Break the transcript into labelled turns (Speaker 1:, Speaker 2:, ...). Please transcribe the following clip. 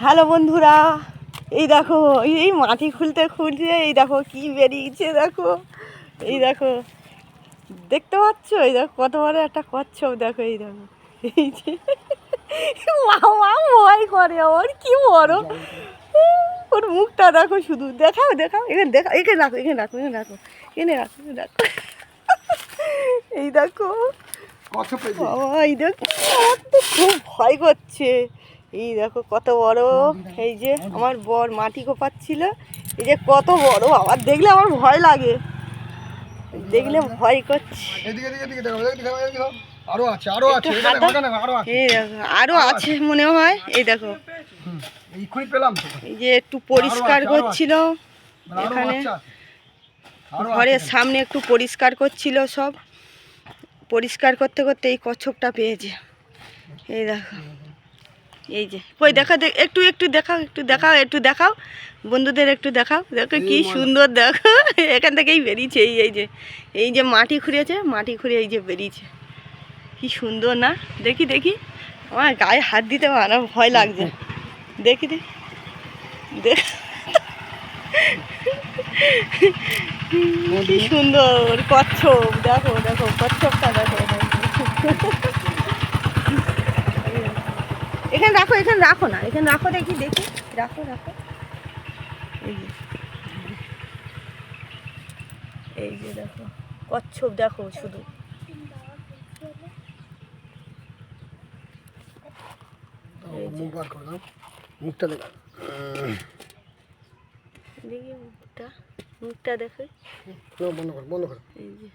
Speaker 1: Hello বন্ধুরা, এই দেখো এই মাটি খুলতে খুলতে এই দেখো কি বেরিয়েছে। দেখো এই দেখো, দেখতে পাচ্ছ? এই দেখো কত বড় একটা কচ্ছপ। দেখো এই দেখো, এই যে মামা ভয় করে আমার, কি বড় ওর মুখটা দেখো। শুধু দেখাও দেখাও, এখানে দেখাও, এখানে রাখো, এখানে রাখো, এখানে রাখো, এখানে রাখো, এখানে রাখো। এই দেখো বাবা, এই দেখো আমার তো খুব ভয় করছে। এই দেখো কত বড়। এই যে আমার বর মাটি কোপাচ্ছিল, এই যে কত বড়। আবার দেখলে আমার ভয় লাগে, দেখলে ভয় করছে। আরো আছে মনে হয়। এই দেখো এই যে একটু পরিষ্কার করছিল এখানে, ঘরের সামনে একটু পরিষ্কার করছিল। সব পরিষ্কার করতে করতে এই কচ্ছপটা পেয়েছে। এই দেখো, এই যে কই দেখা, একটু একটু দেখাও, একটু দেখাও, একটু দেখাও বন্ধুদের, একটু দেখাও। দেখো কি সুন্দর, দেখো এখান থেকেই বেরিয়েছে। এই যে মাটি খুঁড়িয়েছে, মাটি খুঁড়ে এই যে বেরিয়েছে। কি সুন্দর না? দেখি দেখি, আমার গায়ে হাত দিতে আমার ভয় লাগছে। দেখি দেখি দেখ, কি সুন্দর কচ্ছপ। দেখো দেখো কচ্ছপটা দেখো। এখানে রাখো, এখানে রাখো না, এখানে রাখো, দেখি দেখি, রাখো রাখো। এই যে দেখো কচ্ছপ, দেখো শুধু।
Speaker 2: মুখটা দেখা,
Speaker 1: দেখি মুখটা, মুখটা দেখো।
Speaker 2: বন্ধ কর, বন্ধ কর।
Speaker 1: এই যে